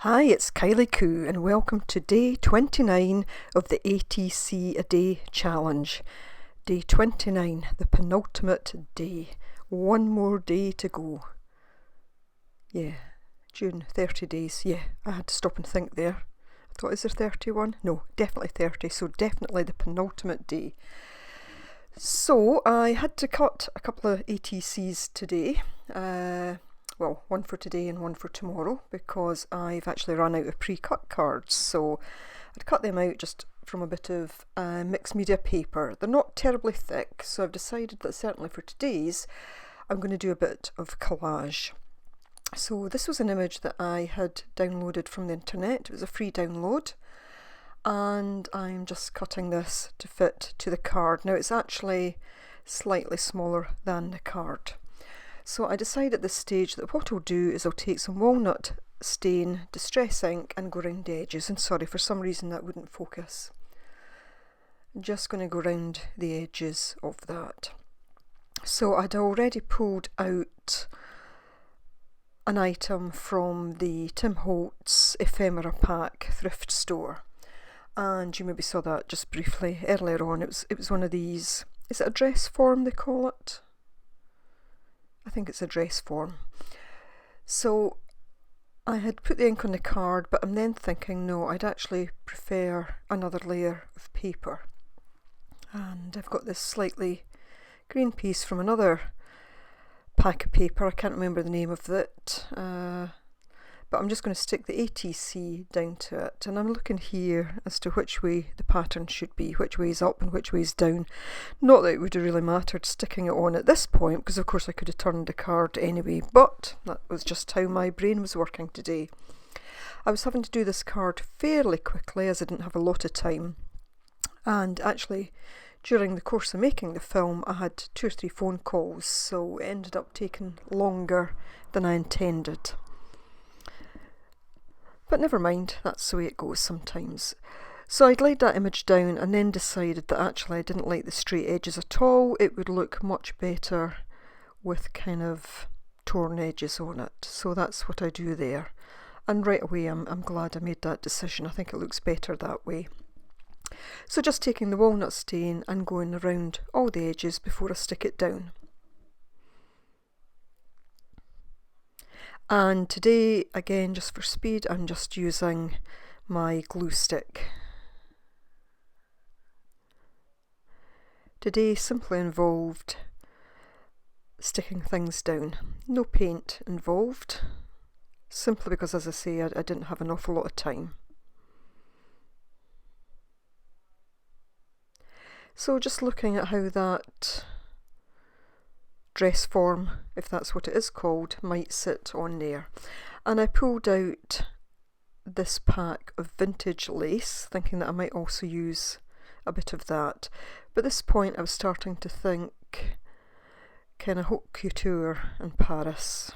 Hi, it's Kylie Koo and welcome to day 29 of the ATC a Day challenge. Day 29, the penultimate day. One more day to go. Yeah, June, 30 days. Yeah, I had to stop and think there. I thought, is there 31? No, definitely 30, so definitely the penultimate day. So I had to cut a couple of ATCs today. Well, one for today and one for tomorrow because I've actually run out of pre-cut cards. So I'd cut them out just from a bit of mixed media paper. They're not terribly thick, so I've decided that certainly for today's I'm going to do a bit of collage. So this was an image that I had downloaded from the internet. It was a free download. And I'm just cutting this to fit to the card. Now it's actually slightly smaller than the card. So I decide at this stage that what I'll do is I'll take some walnut stain, distress ink and go round the edges. And sorry, for some reason that wouldn't focus. I'm just going to go round the edges of that. So I'd already pulled out an item from the Tim Holtz ephemera pack thrift store. And you maybe saw that just briefly earlier on. It was one of these, is it a dress form they call it? I think it's a dress form. So I had put the ink on the card, but I'm then thinking, no, I'd actually prefer another layer of paper. And I've got this slightly green piece from another pack of paper. I can't remember the name of it. But I'm just going to stick the ATC down to it, and I'm looking here as to which way the pattern should be, which way is up and which way is down. Not that it would have really mattered sticking it on at this point, because of course I could have turned the card anyway, but that was just how my brain was working today. I was having to do this card fairly quickly as I didn't have a lot of time, and actually during the course of making the film I had 2 or 3 phone calls, so it ended up taking longer than I intended. But never mind, that's the way it goes sometimes. So I'd laid that image down and then decided that actually I didn't like the straight edges at all. It would look much better with kind of torn edges on it. So that's what I do there. And right away I'm glad I made that decision. I think it looks better that way. So just taking the walnut stain and going around all the edges before I stick it down. And today, again, just for speed, I'm just using my glue stick. Today simply involved sticking things down. No paint involved, simply because, as I say, I didn't have an awful lot of time. So just looking at how that dress form, if that's what it is called, might sit on there. And I pulled out this pack of vintage lace, thinking that I might also use a bit of that. But at this point I was starting to think kind of haute couture in Paris,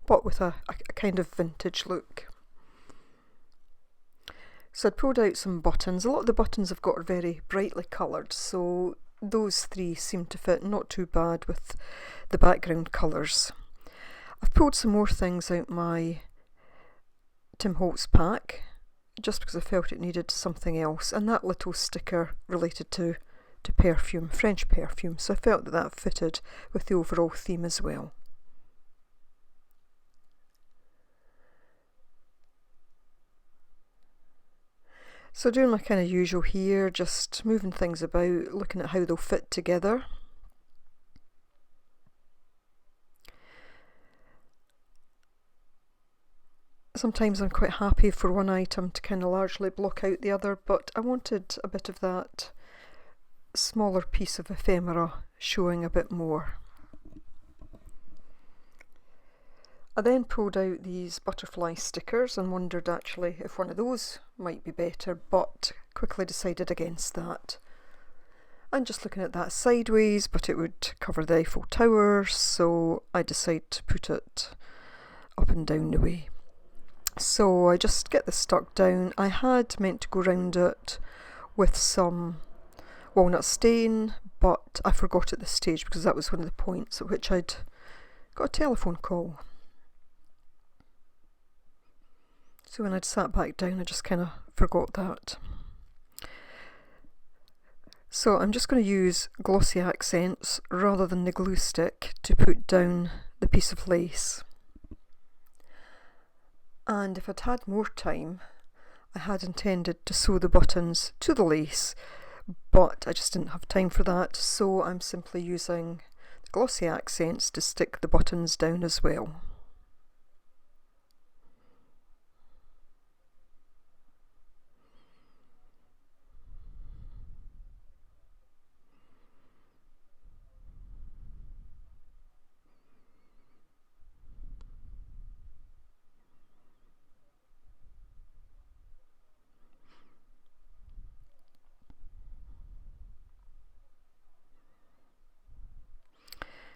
but with a kind of vintage look. So I pulled out some buttons. A lot of the buttons I've got are very brightly coloured, so those 3 seem to fit not too bad with the background colours. I've pulled some more things out my Tim Holtz pack just because I felt it needed something else, and that little sticker related to perfume, French perfume, so I felt that fitted with the overall theme as well. So doing my kind of usual here, just moving things about, looking at how they'll fit together. Sometimes I'm quite happy for one item to kind of largely block out the other, but I wanted a bit of that smaller piece of ephemera showing a bit more. I then pulled out these butterfly stickers and wondered actually if one of those might be better, but quickly decided against that. And just looking at that sideways, but it would cover the Eiffel Tower, so I decided to put it up and down the way. So I just get this stuck down. I had meant to go round it with some walnut stain, but I forgot at this stage because that was one of the points at which I'd got a telephone call. So when I'd sat back down, I just kind of forgot that. So I'm just going to use glossy accents rather than the glue stick to put down the piece of lace. And if I'd had more time, I had intended to sew the buttons to the lace, but I just didn't have time for that, so I'm simply using the glossy accents to stick the buttons down as well.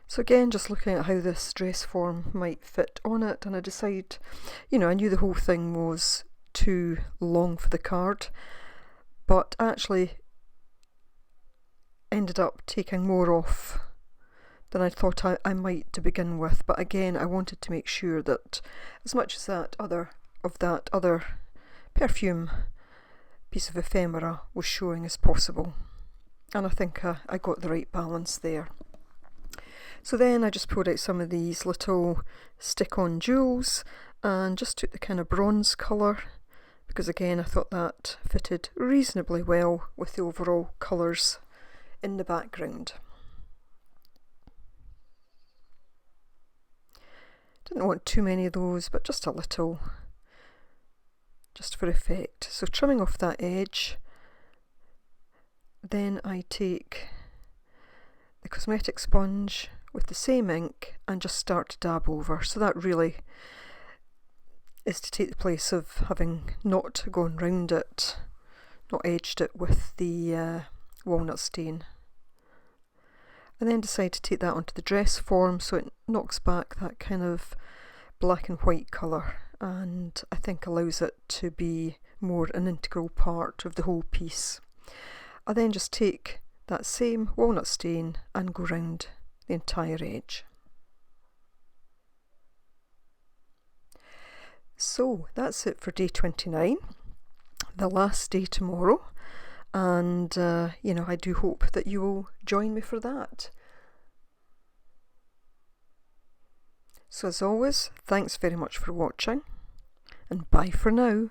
So again, just looking at how this dress form might fit on it, and I decided, I knew the whole thing was too long for the card, but actually ended up taking more off than I thought I might to begin with. But again, I wanted to make sure that as much as that other perfume piece of ephemera was showing as possible, and I think I got the right balance there. So then I just pulled out some of these little stick-on jewels and just took the kind of bronze colour, because again I thought that fitted reasonably well with the overall colours in the background. Didn't want too many of those, but just a little, just for effect. So trimming off that edge, then I take the cosmetic sponge with the same ink and just start to dab over. So that really is to take the place of having not gone round it, not edged it with the walnut stain. And then decide to take that onto the dress form so it knocks back that kind of black and white colour, and I think allows it to be more an integral part of the whole piece. I then just take that same walnut stain and go round the entire edge. So that's it for day 29, the last day tomorrow, and I do hope that you will join me for that. So as always, thanks very much for watching, and bye for now.